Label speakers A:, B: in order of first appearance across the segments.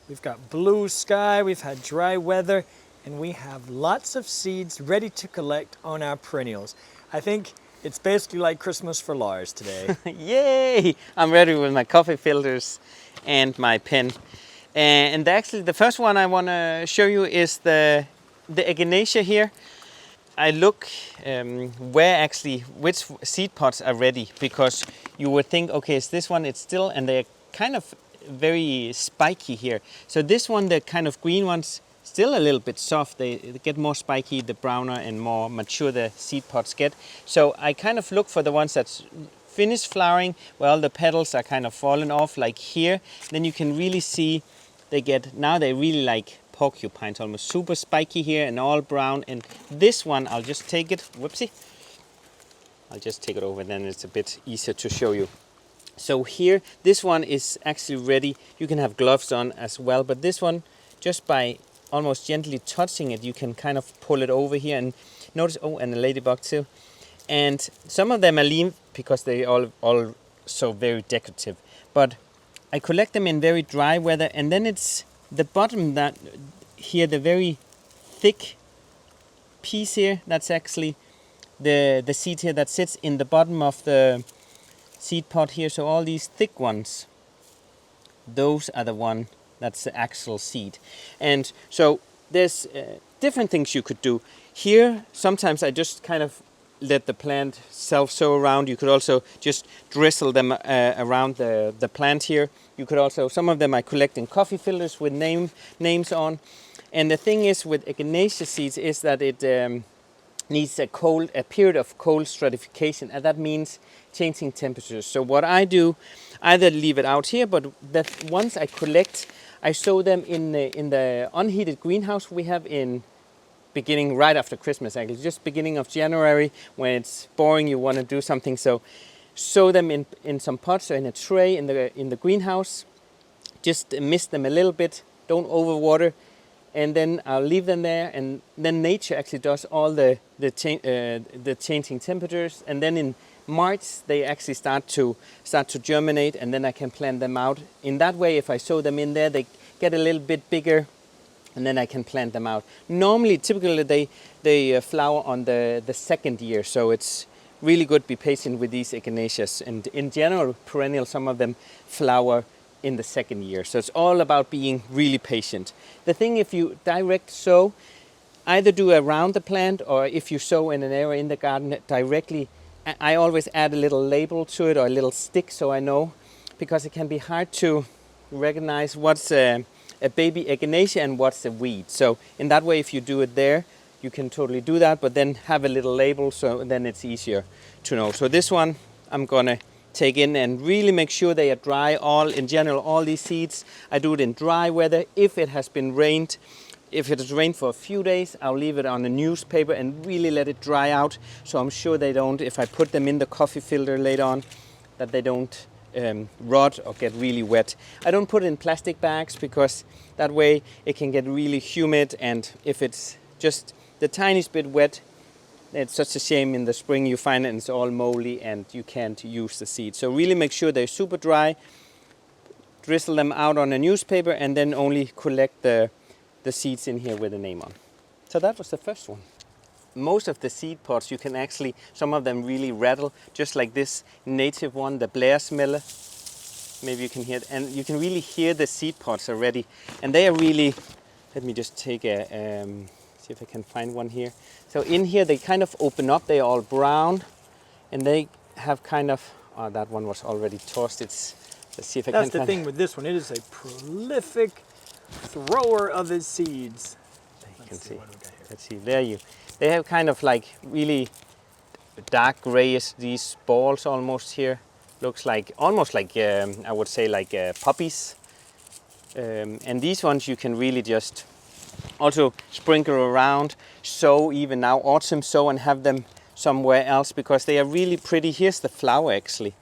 A: We've got blue sky, we've had dry weather, and we have lots of seeds ready to collect on our perennials. I think it's basically like Christmas for Lars today.
B: Yay! I'm ready with my coffee filters and my pen. And actually the first one I want to show you is the Echinacea here. I look which seed pods are ready, because you would think, okay, is this one, it's still, and they're kind of very spiky here. So this one, the kind of green ones, still a little bit soft. They get more spiky the browner and more mature the seed pods get. So I kind of look for the ones that's finished flowering, well, the petals are kind of fallen off, like here. Then you can really see now they really like porcupines, almost super spiky here and all brown. And this one, I'll just take it, whoopsie. I'll just take it over, then it's a bit easier to show you. So here, this one is actually ready. You can have gloves on as well, but this one, just by almost gently touching it, you can kind of pull it over here and notice, oh, and a ladybug too. And some of them are lean because they all so very decorative. But I collect them in very dry weather, and then it's the bottom that here, the very thick piece here, that's actually the seed here that sits in the bottom of the seed pod here. So all these thick ones, those are the one that's the actual seed. And so there's different things you could do. Here, sometimes I just kind of let the plant self-sow around. You could also just drizzle them around the plant here. You could also, some of them I collect in coffee filters with names on. And the thing is with Echinacea seeds is that it needs a period of cold stratification, and that means changing temperatures. So what I do, either leave it out here, but that once I collect, I sow them in the unheated greenhouse we have in beginning right after Christmas, actually, just beginning of January, when it's boring, you want to do something. So sow them in some pots or in a tray in the greenhouse. Just mist them a little bit, don't overwater, and then I'll leave them there. And then nature actually does all the changing temperatures. And then in March they actually start to germinate, and then I can plant them out. In that way, if I sow them in there, they get a little bit bigger, and then I can plant them out. Normally, typically they flower on the second year, so it's really good to be patient with these Echinaceas. And in general, perennial, some of them flower in the second year. So it's all about being really patient. The thing, if you direct sow, either do around the plant, or if you sow in an area in the garden directly, I always add a little label to it or a little stick, so I know, because it can be hard to recognize what's a baby Echinacea and what's a weed. So in that way, if you do it there, you can totally do that, but then have a little label, so then it's easier to know. So this one I'm gonna take in and really make sure they are dry. In general, all these seeds, I do it in dry weather. If it has been rained, if it has rained for a few days, I'll leave it on a newspaper and really let it dry out. So I'm sure they don't, if I put them in the coffee filter later on, that they don't rot or get really wet. I don't put it in plastic bags, because that way it can get really humid, and if it's just the tiniest bit wet, it's such a shame. In the spring you find it and it's all moldy and you can't use the seed. So really make sure they're super dry, drizzle them out on a newspaper, and then only collect the seeds in here with a name on. So that was the first one. Most of the seed pods, you can actually, some of them really rattle, just like this native one, the Bladder Campion. Maybe you can hear it, and you can really hear the seed pods already. And they are really, let me just take see if I can find one here. So in here they kind of open up, they're all brown, and they have kind of, oh, that one was already tossed. Let's see if I can find.
A: That's the thing with this one, it is a prolific thrower of its seeds.
B: Let's see, they have kind of like really dark grayish, these balls almost here. Looks like, almost like, I would say like poppies. And these ones you can really just also sprinkle around, sow even now, autumn-sown, and have them somewhere else, because they are really pretty. Here's the flower actually.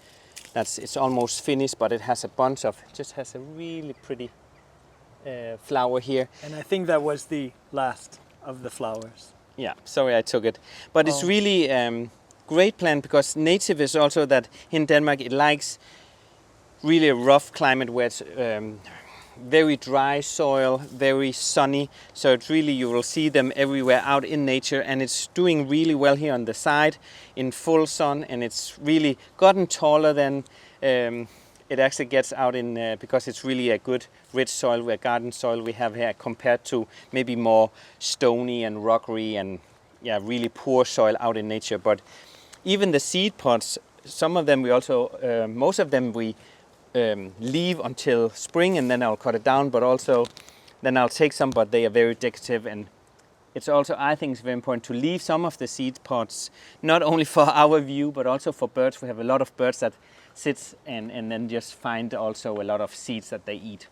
B: It's almost finished, but it has a bunch of, it just has a really pretty flower here.
A: And I think that was the last of the flowers.
B: Yeah, sorry I took it. But it's really great plant, because native is also that in Denmark it likes really a rough climate where it's very dry soil, very sunny. So it's really, you will see them everywhere out in nature, and it's doing really well here on the side in full sun, and it's really gotten taller than it actually gets out in, because it's really a good rich soil, a garden soil we have here compared to maybe more stony and rockery and really poor soil out in nature. But even the seed pods, some of them we also, most of them we leave until spring, and then I'll cut it down, but also then I'll take some, but they are very decorative. And it's also, I think it's very important to leave some of the seed pods, not only for our view, but also for birds. We have a lot of birds that sit and then just find also a lot of seeds that they eat.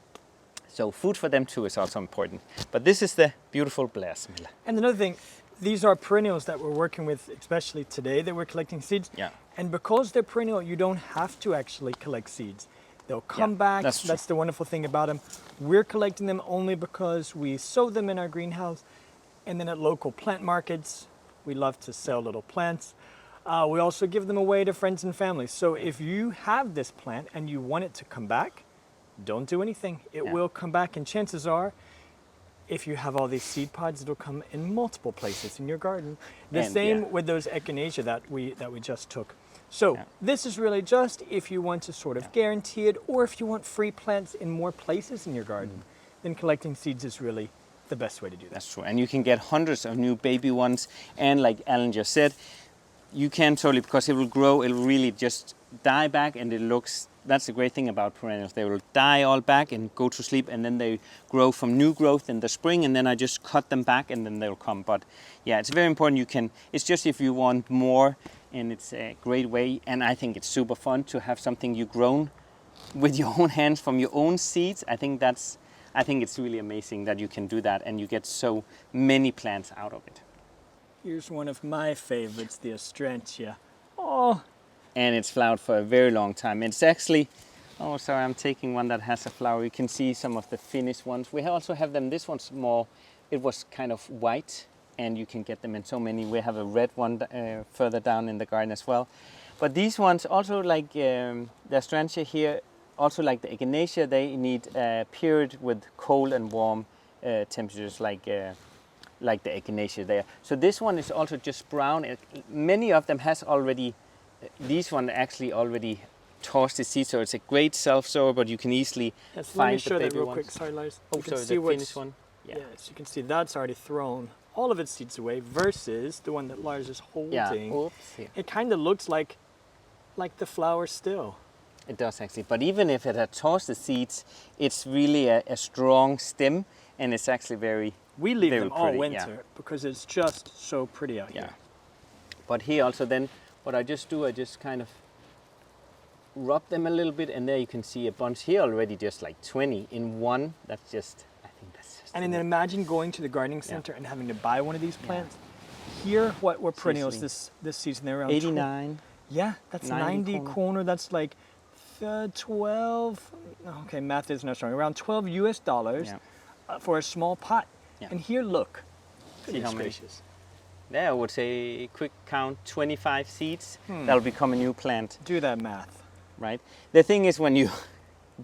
B: So food for them too is also important. But this is the beautiful Bladder Campion.
A: And another thing, these are perennials that we're working with, especially today that we're collecting seeds.
B: Yeah.
A: And because they're perennial, you don't have to actually collect seeds. They'll come back. That's the wonderful thing about them. We're collecting them only because we sow them in our greenhouse, and then at local plant markets, we love to sell little plants. We also give them away to friends and family. So if you have this plant and you want it to come back, don't do anything. It will come back, and chances are, if you have all these seed pods, it'll come in multiple places in your garden. The same with those Echinacea that we just took. So this is really just if you want to sort of guarantee it, or if you want free plants in more places in your garden, then collecting seeds is really the best way to do that.
B: That's true. And you can get hundreds of new baby ones. And like Alan just said, you can totally, because it will grow, it will really just die back, and it looks, that's the great thing about perennials. They will die all back and go to sleep, and then they grow from new growth in the spring, and then I just cut them back and then they'll come. But yeah, it's very important. You can, it's just if you want more, and it's a great way, and I think it's super fun to have something you grown with your own hands from your own seeds. I think it's really amazing that you can do that, and you get so many plants out of it.
A: Here's one of my favorites, the Astrantia. Oh.
B: And it's flowered for a very long time. It's actually, oh sorry, I'm taking one that has a flower. You can see some of the finished ones. We also have them, this one's more, it was kind of white, and you can get them in so many. We have a red one further down in the garden as well. But these ones also, like the Astrantia here, also like the Echinacea, they need a period with cold and warm temperatures like the Echinacea there. So this one is also just brown. Many of them has already, these one actually already tossed the seed, so it's a great self-sower, but you can easily find the baby ones. Let me show that real quick. Sorry, Lars.
A: Oh, sorry, the finished one. Yeah. Yes, you can see that's already thrown all of its seeds away versus the one that Lars is holding.
B: Yeah. Oops, yeah.
A: It kind of looks like the flower still.
B: It does actually, but even if it had tossed the seeds, it's really a strong stem, and it's actually very
A: We leave
B: very
A: them all winter because it's just so pretty out here.
B: But here also then, what I just do, I just kind of rub them a little bit, and there you can see a bunch here already, just like 20 in one. That's just, I think that's just.
A: And then imagine going to the gardening center and having to buy one of these plants. Here, what were perennials this season? They're around
B: 89.
A: Yeah, that's 90 kroner. That's like 12. Okay, math is not strong. Around $12 US for a small pot. Yeah. And here, look.
B: See how many? There, I would say, quick count, 25 seeds. That'll become a new plant.
A: Do that math.
B: Right. The thing is, when you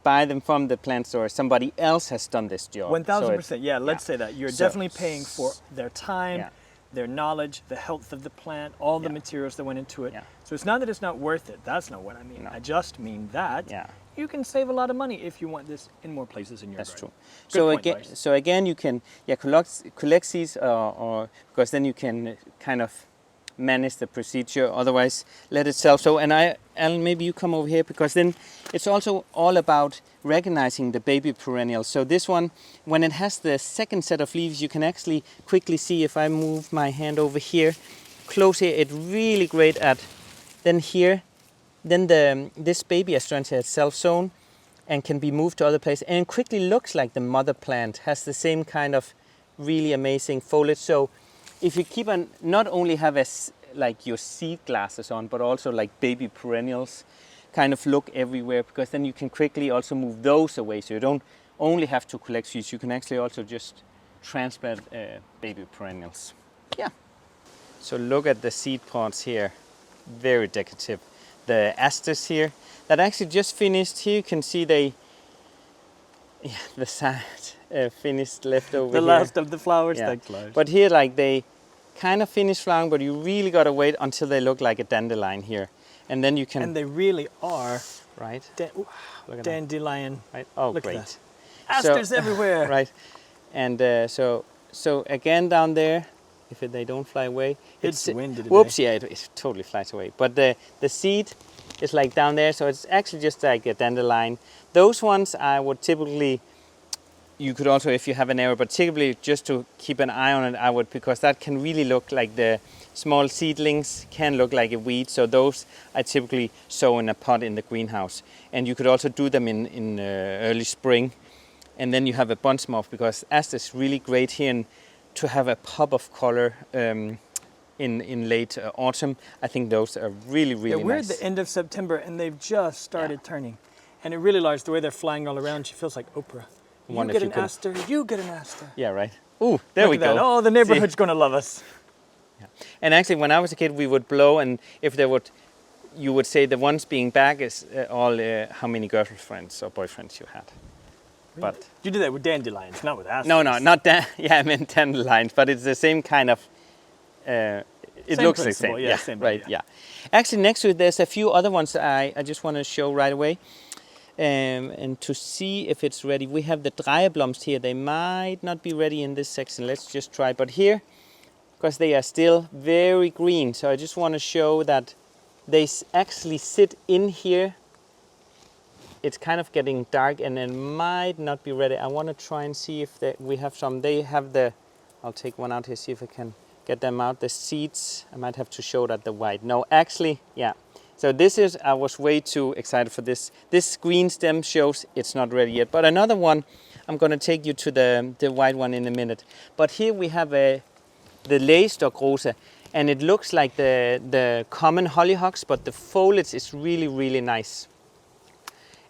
B: buy them from the plant store, somebody else has done this job.
A: 1000%. Yeah, let's say that. You're definitely paying for their time, their knowledge, the health of the plant, all the materials that went into it. So it's not that it's not worth it. That's not what I mean. No. I just mean that you can save a lot of money if you want this in more places in your garden.
B: That's true. So again, you can collect seeds, or because then you can kind of manage the procedure. Otherwise, let it self-sow. And Alan, maybe you come over here, because then it's also all about recognizing the baby perennial. So this one, when it has the second set of leaves, you can actually quickly see, if I move my hand over here, close here, it's really great at, then here, then this baby Astrantia is self-sown and can be moved to other places, and it quickly looks like the mother plant, has the same kind of really amazing foliage. So if you keep on, not only have like your seed glasses on, but also like baby perennials kind of look everywhere, because then you can quickly also move those away. So you don't only have to collect seeds, you can actually also just transplant baby perennials. Yeah. So look at the seed pods here, very decorative. The Asters here, that actually just finished. Here you can see Yeah, the sad finished left over
A: The
B: here.
A: last of the flowers.
B: Yeah.
A: Thanks, Lars.
B: But here, like, they kind of finish flowering, but you really got to wait until they look like a dandelion here. And then you can...
A: And they really are.
B: Right.
A: Look
B: at that.
A: dandelion.
B: Right. Oh,
A: Look
B: great.
A: at that. Asters everywhere.
B: Right. And so again down there, if they don't fly away...
A: It's windy today.
B: Whoops, yeah, it totally flies away. But the seed is like down there, so it's actually just like a dandelion. Those ones I would typically... You could also, if you have an area, but typically just to keep an eye on it, I would, because that can really look like the small seedlings can look like a weed. So those I typically sow in a pot in the greenhouse. And you could also do them in early spring. And then you have a bunch more, because Asters is really great here and to have a pop of color in late autumn. I think those are really, really nice.
A: We're at the end of September and they've just started turning. And it really large, the way they're flying all around, she feels like Oprah. You get an aster, you get an aster.
B: Yeah, right. Ooh, there we go.
A: Oh, the neighborhood's going to love us.
B: Yeah. And actually, when I was a kid, we would blow, and if there would, you would say the ones being back is all how many girlfriends or boyfriends you had.
A: Really? But you do that with dandelions, not with asters.
B: No, not that. Yeah, I meant dandelions, but it's the same kind of. It
A: same
B: looks the
A: principle,
B: same.
A: Yeah, same
B: right.
A: idea.
B: Yeah. Actually, next to it, there's a few other ones that I just want to show right away. And to see if it's ready, we have the Dreieblomst here. They might not be ready in this section. Let's just try. But here, because they are still very green, so I just want to show that they actually sit in here. It's kind of getting dark and it might not be ready. I want to try and see if we have some. They have the, I'll take one out here, see if I can get them out. The seeds, I might have to show that the white. No, actually, yeah. So this is, I was way too excited for this. This green stem shows it's not ready yet. But another one, I'm going to take you to the white one in a minute. But here we have the Lægestock rosa, and it looks like the common hollyhocks, but the foliage is really, really nice.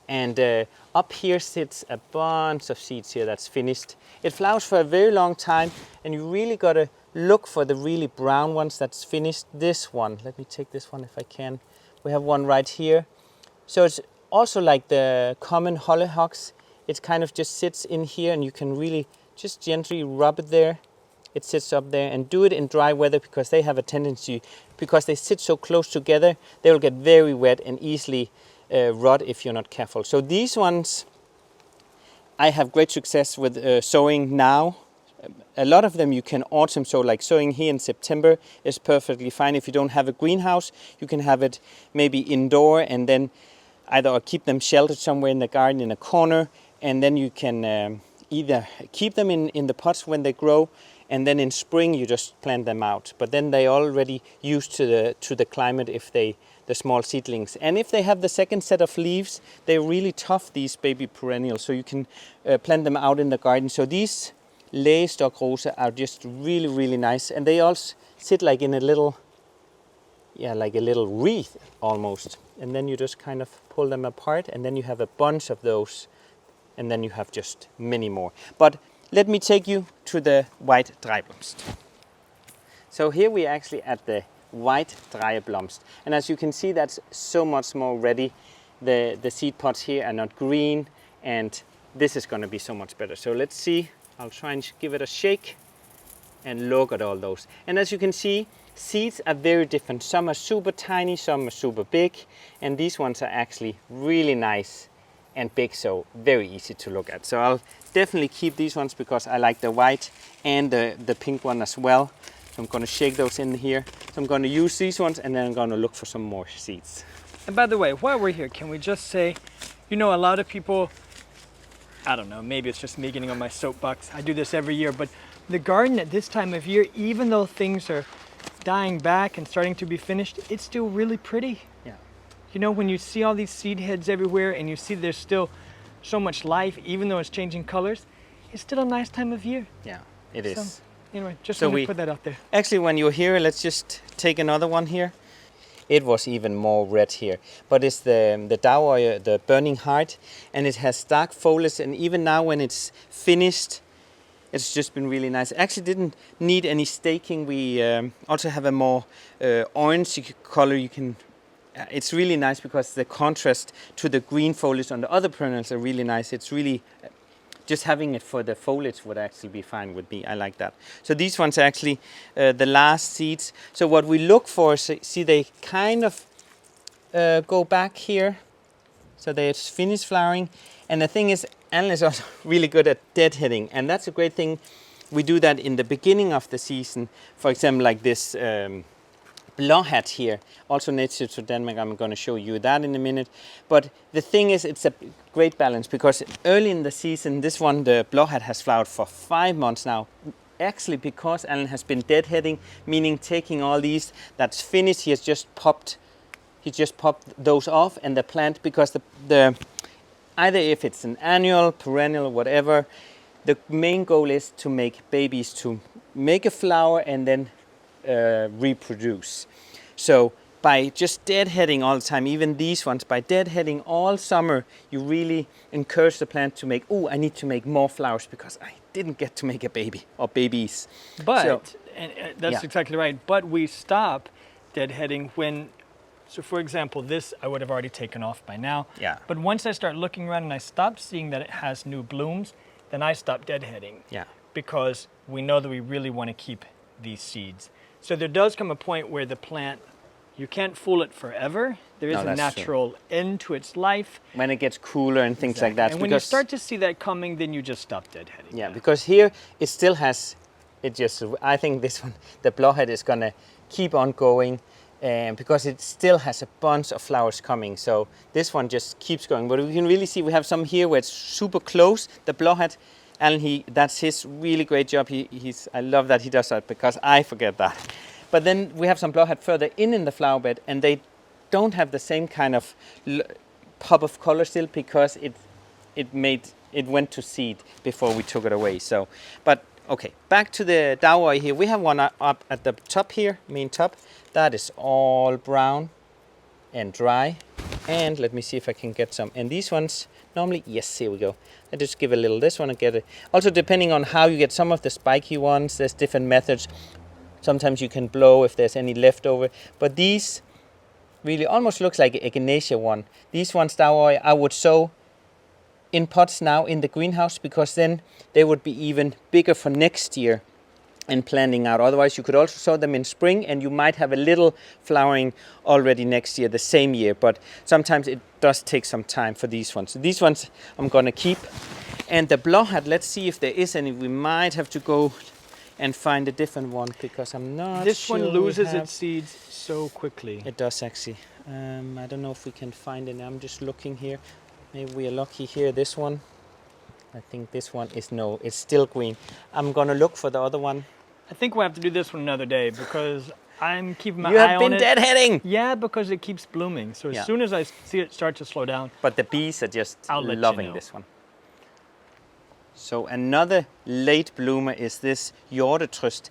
B: And up here sits a bunch of seeds here that's finished. It flowers for a very long time, and you really got to look for the really brown ones that's finished. This one, let me take this one if I can. We have one right here. So it's also like the common hollyhocks. It kind of just sits in here and you can really just gently rub it there. It sits up there, and do it in dry weather because they have a tendency, because they sit so close together, they will get very wet and easily rot if you're not careful. So these ones, I have great success with sowing now. A lot of them you can autumn sow, like sowing here in September is perfectly fine. If you don't have a greenhouse, you can have it maybe indoor and then either keep them sheltered somewhere in the garden in a corner, and then you can either keep them in the pots when they grow, and then in spring you just plant them out. But then they already used to the climate if the small seedlings. And if they have the second set of leaves, they're really tough, these baby perennials, so you can plant them out in the garden. So these Lægestock rosa are just really, really nice, and they also sit like in a little, like a little wreath almost. And then you just kind of pull them apart, and then you have a bunch of those, and then you have just many more. But let me take you to the white Dreieblomst. So here we are actually at the white Dreieblomst, and as you can see, that's so much more ready. The seed pods here are not green, and this is going to be so much better. So let's see. I'll try and give it a shake and look at all those. And as you can see, seeds are very different. Some are super tiny, some are super big, and these ones are actually really nice and big, so very easy to look at. So I'll definitely keep these ones because I like the white and the pink one as well. So I'm going to shake those in here. So I'm going to use these ones, and then I'm going to look for some more seeds.
A: And by the way, while we're here, can we just say, you know, a lot of people, I don't know, maybe it's just me getting on my soapbox. I do this every year, but the garden at this time of year, even though things are dying back and starting to be finished, it's still really pretty.
B: Yeah.
A: You know, when you see all these seed heads everywhere and you see there's still so much life, even though it's changing colors, it's still a nice time of year.
B: Yeah, it is.
A: So, anyway, just want to put that out there.
B: Actually, when you're here, let's just take another one here. It was even more red here, but it's the Dauer, the Burning Heart, and it has dark foliage, and even now when it's finished, it's just been really nice. Actually didn't need any staking. We also have a more orange color. You can. It's really nice because the contrast to the green foliage on the other perennials are really nice. It's really just having it for the foliage would actually be fine with me. I like that. So these ones are actually the last seeds. So what we look for, see they kind of go back here. So they're finished flowering. And the thing is, Alan is also really good at deadheading. And that's a great thing. We do that in the beginning of the season. For example, like this blåhat here, also native to Denmark. I'm going to show you that in a minute. But the thing is, it's a great balance because early in the season, this one, the blåhat, has flowered for 5 months now. Actually, because Alan has been deadheading, meaning taking all these that's finished, he just popped those off, and the plant, because the either if it's an annual, perennial, whatever, the main goal is to make babies, to make a flower and then reproduce. So by just deadheading all the time, even these ones, by deadheading all summer, you really encourage the plant to make, I need to make more flowers because I didn't get to make a baby or babies.
A: But, and that's exactly right, but we stop deadheading when, so for example, this I would have already taken off by now.
B: Yeah.
A: But once I start looking around and I stop seeing that it has new blooms, then I stop deadheading.
B: Yeah.
A: Because we know that we really want to keep these seeds. So there does come a point where the plant, you can't fool it forever. There is a natural end to its life.
B: When it gets cooler and things like that.
A: And when you start to see that coming, then you just stop deadheading.
B: Yeah, because here it still has, I think this one, the blåhat, is going to keep on going because it still has a bunch of flowers coming. So this one just keeps going. But we can really see we have some here where it's super close. The blåhat, Alan, that's his really great job. I love that he does that because I forget that. But then we have some blåhat further in the flower bed, and they don't have the same kind of pop of color still because it went to seed before we took it away. So, but okay, back to the dowry here. We have one up at the top here, main top. That is all brown and dry. And let me see if I can get some. And these ones, normally, yes, here we go. I just give a little this one and get it. Also, depending on how you get some of the spiky ones, there's different methods. Sometimes you can blow if there's any leftover. But these really almost looks like an Echinacea one. These ones, dowry, I would sow in pots now in the greenhouse because then they would be even bigger for next year and planting out. Otherwise, you could also sow them in spring and you might have a little flowering already next year, the same year. But sometimes it does take some time for these ones. So these ones I'm going to keep. And the blåhat, let's see if there is any. We might have to go and find a different one because I'm not
A: This
B: sure
A: one loses its seeds so quickly.
B: It does actually. I don't know if we can find it. I'm just looking here. Maybe we are lucky here. This one. I think this one is it's still green. I'm going to look for the other one.
A: I think we'll have to do this one another day because I'm keeping my eye on it.
B: You have been deadheading!
A: Yeah, because it keeps blooming. So as soon as I see it start to slow down.
B: But the bees are just loving this one. So another late bloomer is this Liatris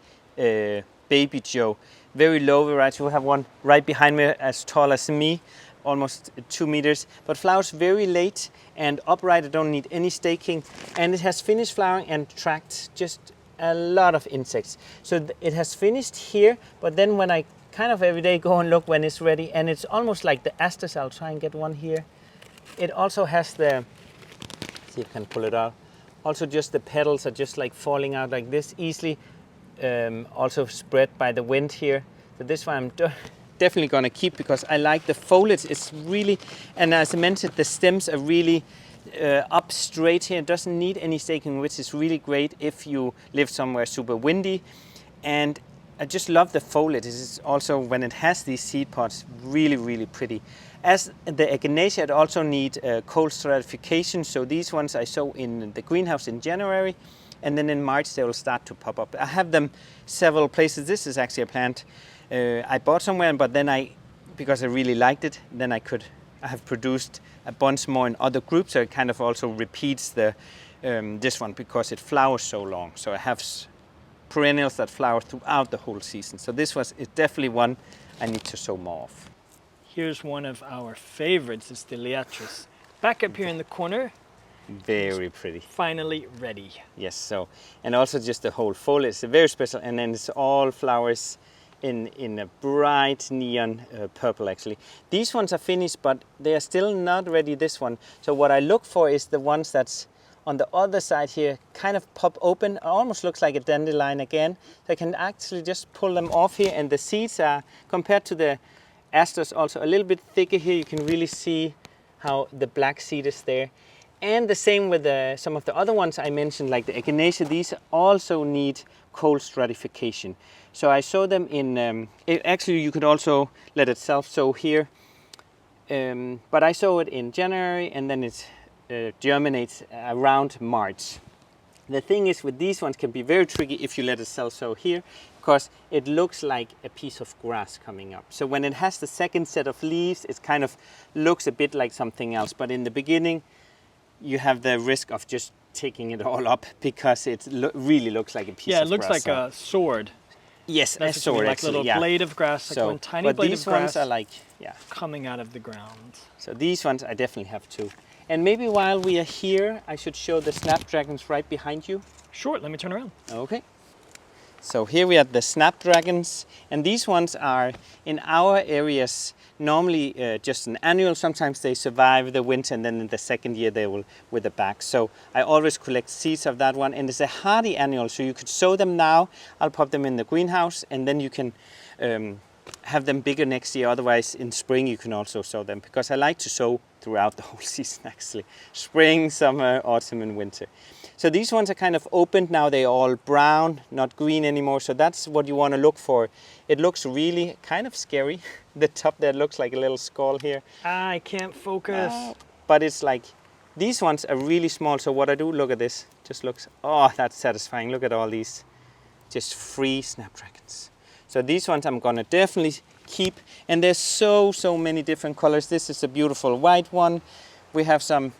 B: Baby Joe. Very low variety. We have one right behind me as tall as me, almost 2 meters. But flowers very late and upright. I don't need any staking. And it has finished flowering and tracked just a lot of insects. So it has finished here, but then when I kind of every day go and look when it's ready, and it's almost like the Asters. I'll try and get one here. It also has the, see if I can pull it out. Also just the petals are just like falling out like this easily. Also spread by the wind here. So this one I'm definitely going to keep because I like the foliage. It's really, and as I mentioned, the stems are really up straight here. It doesn't need any staking, which is really great if you live somewhere super windy. And I just love the foliage. It's also, when it has these seed pods, really, really pretty. As the Echinacea, it also need cold stratification. So these ones I sow in the greenhouse in January, and then in March they will start to pop up. I have them several places. This is actually a plant I bought somewhere, but then because I really liked it, then I have produced a bunch more in other groups. So it kind of also repeats this one because it flowers so long. So I have perennials that flower throughout the whole season. So this is definitely one I need to sow more of.
A: Here's one of our favorites. It's the Liatris. Back up here in the corner.
B: Very pretty.
A: Finally ready.
B: Yes, so, and also just the whole foliage is very special, and then it's all flowers in a bright neon purple actually. These ones are finished, but they are still not ready, this one. So what I look for is the ones that's on the other side here kind of pop open. It almost looks like a dandelion again. So I can actually just pull them off here, and the seeds are, compared to the asters, also a little bit thicker here. You can really see how the black seed is there. And the same with some of the other ones I mentioned, like the Echinacea. These also need cold stratification. So I sow them in, actually you could also let it self-sow here. But I sow it in January, and then it germinates around March. The thing is with these ones can be very tricky if you let it self-sow here, because it looks like a piece of grass coming up. So when it has the second set of leaves, it kind of looks a bit like something else. But in the beginning, you have the risk of just taking it all up, because it really looks like a piece of grass.
A: Yeah, it looks like a sword.
B: Yes,
A: that's
B: a sword,
A: like a little blade of grass, like one tiny blade of grass. But these ones are like, coming out of the ground.
B: So these ones I definitely have too. And maybe while we are here, I should show the snapdragons right behind you.
A: Sure, let me turn around.
B: Okay. So here we have the snapdragons, and these ones are in our areas normally just an annual. Sometimes they survive the winter, and then in the second year they will wither back. So I always collect seeds of that one, and it's a hardy annual, so you could sow them now. I'll pop them in the greenhouse, and then you can have them bigger next year. Otherwise in spring you can also sow them, because I like to sow throughout the whole season actually. Spring, summer, autumn and winter. So these ones are kind of opened now. They're all brown, not green anymore. So that's what you want to look for. It looks really kind of scary. The top there looks like a little skull here.
A: I can't focus.
B: But it's like, these ones are really small. So what I do, look at this, just looks, oh, that's satisfying. Look at all these just free snapdragons. So these ones I'm gonna definitely keep. And there's so many different colors. This is a beautiful white one. We have some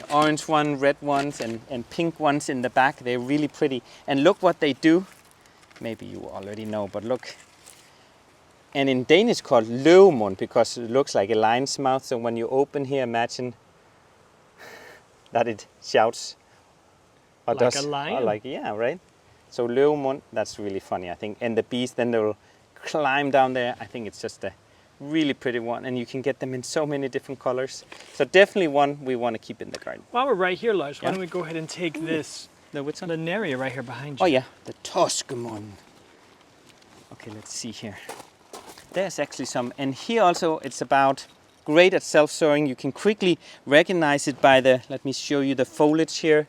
B: orange one, red ones and pink ones in the back. They're really pretty. And look what they do. Maybe you already know, but look. And in Danish called løvemund, because it looks like a lion's mouth. So when you open here, imagine that it shouts. Or
A: like a lion?
B: Like, yeah, right? So løvemund, that's really funny, I think. And the bees, then they will climb down there. I think it's just a really pretty one, and you can get them in so many different colors. So definitely one we want to keep in the garden.
A: While we're right here, Lars, why don't we go ahead and take this,
B: the which one?
A: Linaria right here behind you.
B: Oh yeah, the Toscamon. Okay, let's see here. There's actually some, and here also it's about great at self-sowing. You can quickly recognize it by the, let me show you the foliage here.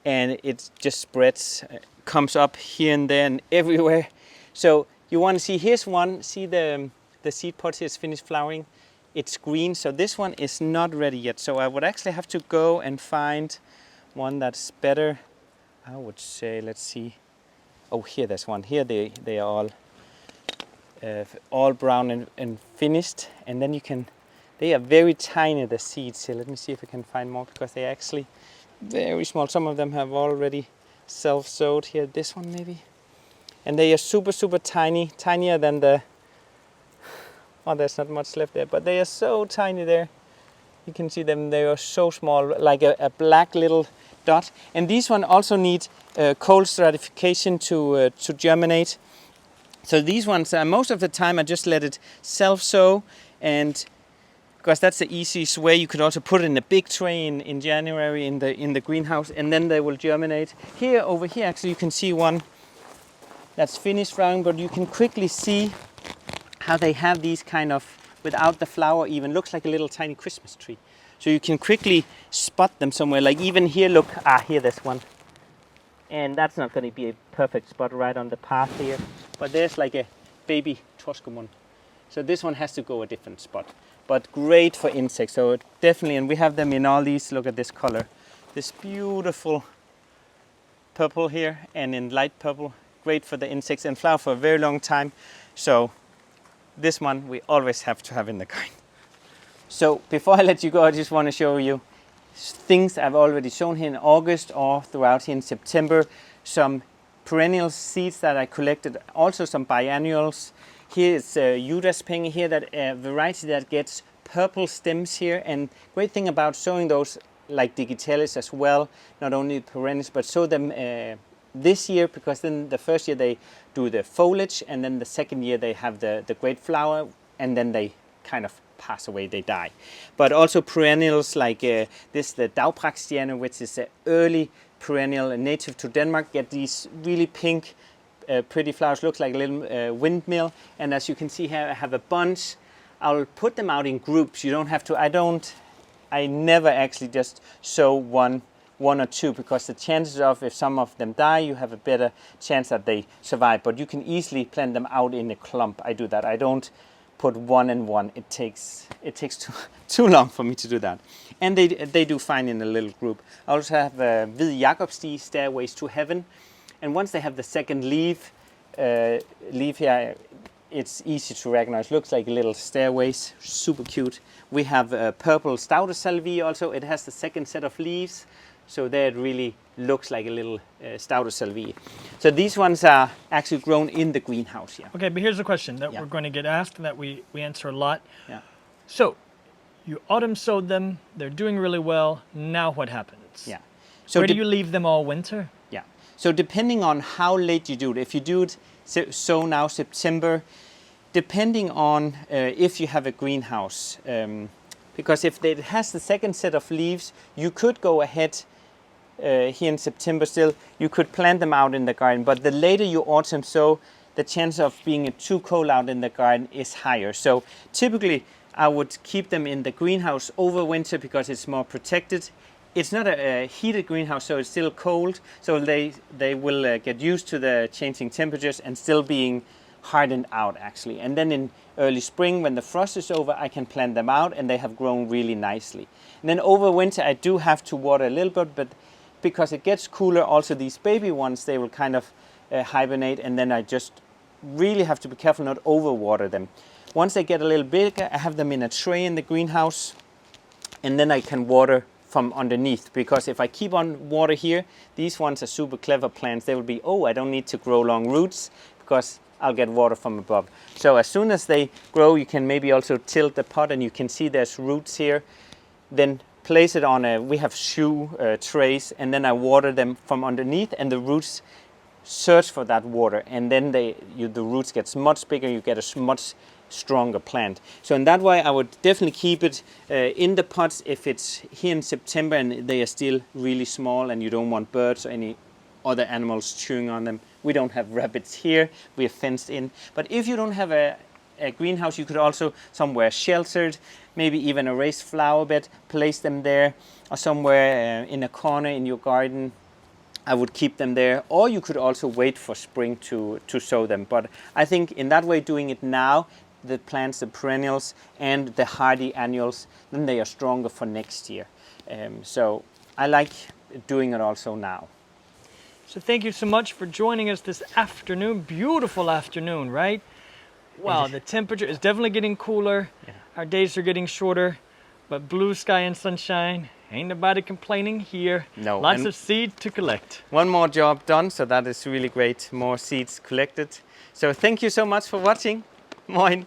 B: And it just spreads, comes up here and there and everywhere. So you want to see, here's one, see the seed pod here is finished flowering. It's green, so this one is not ready yet. So I would actually have to go and find one that's better. I would say, let's see. Oh, here there's one. Here they are all brown and finished. And then you can, they are very tiny, the seeds here. Let me see if I can find more, because they're actually very small. Some of them have already self-sowed here. This one maybe. And they are super tiny, tinier than the, oh, there's not much left there, but they are so tiny there. You can see them, they are so small, like a black little dot. And these one also need cold stratification to germinate. So these ones, most of the time I just let it self-sow, and because that's the easiest way. You could also put it in a big tray in January in the greenhouse, and then they will germinate. Here, over here, actually you can see one that's finished flowering, but you can quickly see how they have these kind of, without the flower even, looks like a little tiny Christmas tree. So you can quickly spot them somewhere. Like even here, look, here there's one. And that's not going to be a perfect spot right on the path here, but there's like a baby Toscamon. So this one has to go a different spot. But great for insects, so definitely, and we have them in all these, look at this color. This beautiful purple here, and in light purple, great for the insects, and flower for a very long time. So this one we always have to have in the garden. So before I let you go, I just want to show you things I've already shown here in August or throughout here in September. Some perennial seeds that I collected, also some biennials. Here is Eupatorium here, that variety that gets purple stems here. And great thing about sowing those, like digitalis as well, not only perennials, but sow them this year, because then the first year they do the foliage, and then the second year they have the great flower, and then they kind of pass away, they die. But also perennials like this, the Toadflax, which is an early perennial native to Denmark, get these really pink, pretty flowers, looks like a little windmill. And as you can see here, I have a bunch. I'll put them out in groups. You don't have to, I never actually just sow one or two, because the chances of, if some of them die, you have a better chance that they survive. But you can easily plant them out in a clump. I do that. I don't put one and one. It takes too long for me to do that. And they do fine in a little group. I also have Heliopsis, stairways to heaven. And once they have the second leaf here, it's easy to recognize. Looks like little stairways, super cute. We have purple stouter salvia also. It has the second set of leaves. So there it really looks like a little stouter salvia. So these ones are actually grown in the greenhouse, yeah.
A: Okay, but here's a question that we're going to get asked and that we answer a lot.
B: Yeah.
A: So, you autumn sowed them, they're doing really well, now what happens?
B: Yeah. So
A: where do you leave them all winter?
B: Yeah. So depending on how late you do it, if you do it sow now September, depending on if you have a greenhouse, because if it has the second set of leaves, you could go ahead here in September still, you could plant them out in the garden, but the later you autumn sow, the chance of being too cold out in the garden is higher. So typically I would keep them in the greenhouse over winter because it's more protected. It's not a heated greenhouse, so it's still cold, so they will get used to the changing temperatures and still being hardened out actually. And then in early spring, when the frost is over, I can plant them out and they have grown really nicely. And then over winter I do have to water a little bit, but because it gets cooler, also these baby ones, they will kind of hibernate, and then I just really have to be careful not overwater them. Once they get a little bigger, I have them in a tray in the greenhouse, and then I can water from underneath, because if I keep on water here, these ones are super clever plants. They will be, oh, I don't need to grow long roots because I'll get water from above. So as soon as they grow, you can maybe also tilt the pot and you can see there's roots here. Then place it on we have shoe trays, and then I water them from underneath, and the roots search for that water, and then the roots gets much bigger, you get a much stronger plant. So in that way I would definitely keep it in the pots if it's here in September and they are still really small and you don't want birds or any other animals chewing on them. We don't have rabbits here, we are fenced in. But if you don't have a greenhouse, you could also somewhere sheltered, maybe even a raised flower bed, place them there, or somewhere in a corner in your garden. I would keep them there, or you could also wait for spring to sow them. But I think in that way, doing it now, the plants, the perennials and the hardy annuals, then they are stronger for next year. So I like doing it also now.
A: So thank you so much for joining us this afternoon. Beautiful afternoon, right? Wow, the temperature is definitely getting cooler. Yeah. Our days are getting shorter, but blue sky and sunshine, ain't nobody complaining here.
B: No.
A: Lots of seeds to collect.
B: One more job done, so that is really great. More seeds collected. So thank you so much for watching. Moin.